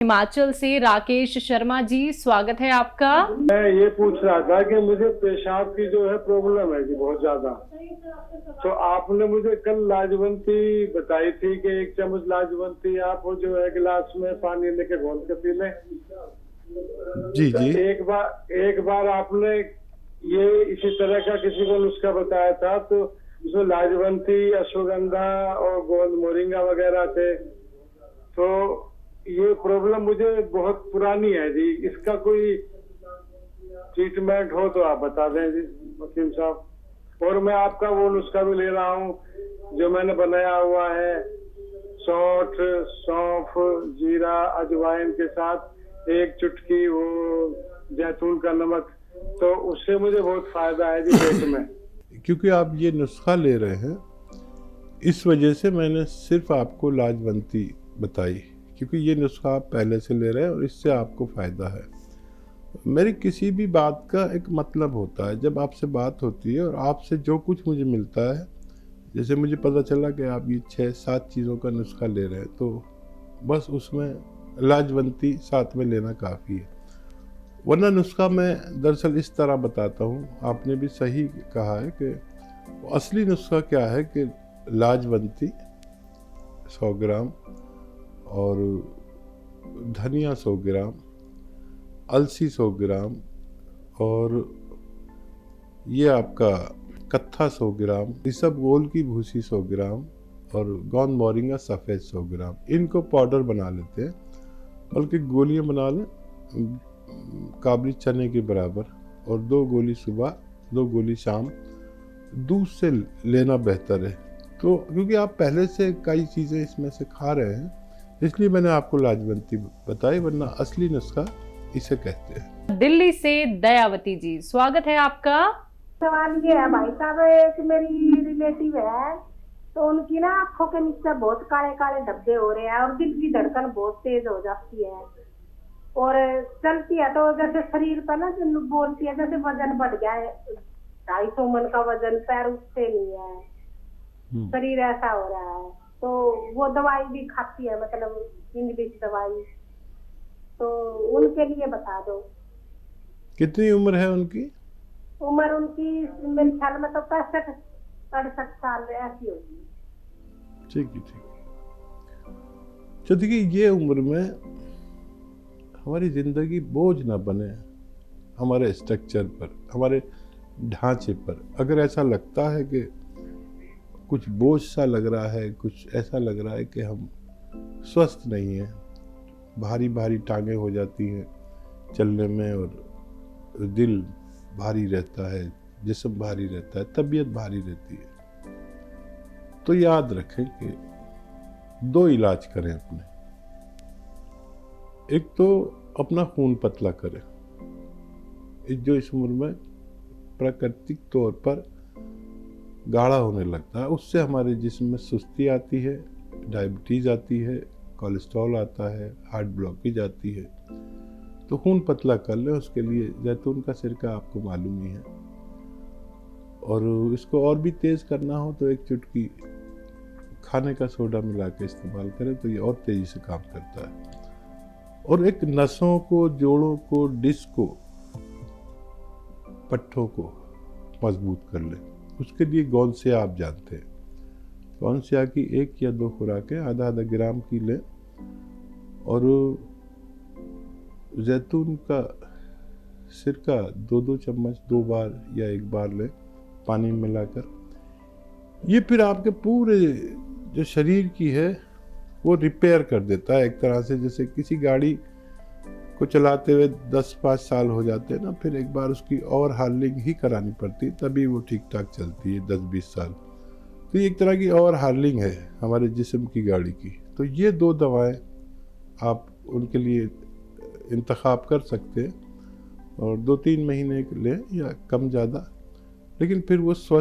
हिमाचल से राकेश शर्मा जी, स्वागत है आपका। मैं ये पूछ रहा था कि मुझे पेशाब की जो है प्रॉब्लम है जी बहुत ज्यादा। तो आपने मुझे कल लाजवंती बताई थी कि 1 चम्मच लाजवंती आप वो जो है गिलास में पानी लेके घोल के पी लें। जी जी। एक बार आपने ये इसी तरह का किसी को नुस्खा बताया था, तो उसमें लाजवंती, अश्वगंधा और गोंद मोरिंगा वगैरह थे। तो ये प्रॉब्लम मुझे बहुत पुरानी है जी, इसका कोई ट्रीटमेंट हो तो आप बता दें जी वकील साहब। और मैं आपका वो नुस्खा भी ले रहा हूँ जो मैंने बनाया हुआ है, सौंठ, सौंफ, जीरा, अजवाइन के साथ 1 चुटकी वो जैतून का नमक, तो उससे मुझे बहुत फायदा है जी पेट में। क्योंकि आप ये नुस्खा ले रहे हैं, इस वजह से मैंने सिर्फ आपको लाजवंती बताई, क्योंकि ये नुस्खा आप पहले से ले रहे हैं और इससे आपको फ़ायदा है। मेरी किसी भी बात का एक मतलब होता है। जब आपसे बात होती है और आपसे जो कुछ मुझे मिलता है, जैसे मुझे पता चला कि आप ये 6-7 चीज़ों का नुस्खा ले रहे हैं, तो बस उसमें लाजवंती साथ में लेना काफ़ी है। वरना नुस्खा मैं दरअसल इस तरह बताता हूँ, आपने भी सही कहा है कि असली नुस्खा क्या है कि लाजवंती 100 ग्राम और धनिया 100 ग्राम, अलसी 100 ग्राम और ये आपका कत्था 100 ग्राम, इसबगोल की भूसी 100 ग्राम और गोंद मोरिंगा सफ़ेद 100 ग्राम, इनको पाउडर बना लेते हैं। बल्कि गोलियां बना लें काबली चने के बराबर, और 2 गोली सुबह 2 गोली शाम। दूध से लेना बेहतर है, तो क्योंकि आप पहले से कई चीज़ें इसमें से खा रहे हैं, इसलिए मैंने आपको लाजवंती बताई, वरना असली नुस्खा इसे कहते हैं। दिल्ली से दयावती जी, स्वागत है आपका। सवाल ये है भाई साहब, एक मेरी रिलेटिव है, तो उनकी ना आंखों के नीचे बहुत काले काले धब्बे हो रहे हैं और दिल की धड़कन बहुत तेज हो जाती है और चलती है तो जैसे शरीर पर ना जो बोलती है जैसे वजन बढ़ गया है, 250 मन का वजन, पैर उठते नहीं है, शरीर ऐसा हो रहा है। तो वो दवाई भी खाती है, मतलब इंग्लिश दवाई, तो उनके लिए बता दो। कितनी उम्र है उनकी? उम्र उनकी मेरे ख्याल में तो 65-68 साल ऐसी होगी। ठीक है, ठीक है। तो देखिए, ये उम्र में हमारी ज़िंदगी बोझ ना बने हमारे स्ट्रक्चर पर, हमारे ढांचे पर। अगर ऐसा लगता है कि कुछ बोझ सा लग रहा है, कुछ ऐसा लग रहा है कि हम स्वस्थ नहीं हैं, भारी भारी टांगें हो जाती हैं चलने में और दिल भारी रहता है, जिस्म भारी रहता है, तबीयत भारी रहती है, तो याद रखें कि 2 इलाज करें अपने। एक तो अपना खून पतला करें, जो इस उम्र में प्राकृतिक तौर पर गाढ़ा होने लगता है, उससे हमारे जिस्म में सुस्ती आती है, डायबिटीज़ आती है, कोलेस्ट्रॉल आता है, हार्ट ब्लॉकेज आती है। तो खून पतला कर लें, उसके लिए जैतून का सिरका आपको मालूम ही है, और इसको और भी तेज़ करना हो तो 1 चुटकी खाने का सोडा मिला के इस्तेमाल करें, तो ये और तेज़ी से काम करता है। और एक नसों को, जोड़ों को, डिस्क को, पट्ठों को मजबूत कर लें। उसके लिए गोंदसिया आप जानते हैं, गोंदसिया की 1 या 2 खुराकें आधा ग्राम की लें, और जैतून का सिरका 2-2 चम्मच 2 बार या 1 बार लें पानी में मिलाकर। ये फिर आपके पूरे जो शरीर की है वो रिपेयर कर देता है, एक तरह से जैसे किसी गाड़ी को चलाते हुए 10-5 साल हो जाते हैं ना, फिर एक बार उसकी ओवर हार्लिंग ही करानी पड़ती है, तभी वो ठीक ठाक चलती है 10-20 साल। तो ये एक तरह की ओवर हार्लिंग है हमारे जिस्म की गाड़ी की। तो ये 2 दवाएं आप उनके लिए इंतखाब कर सकते हैं, और 2-3 महीने के लें या कम ज़्यादा, लेकिन फिर वो स्वस्थ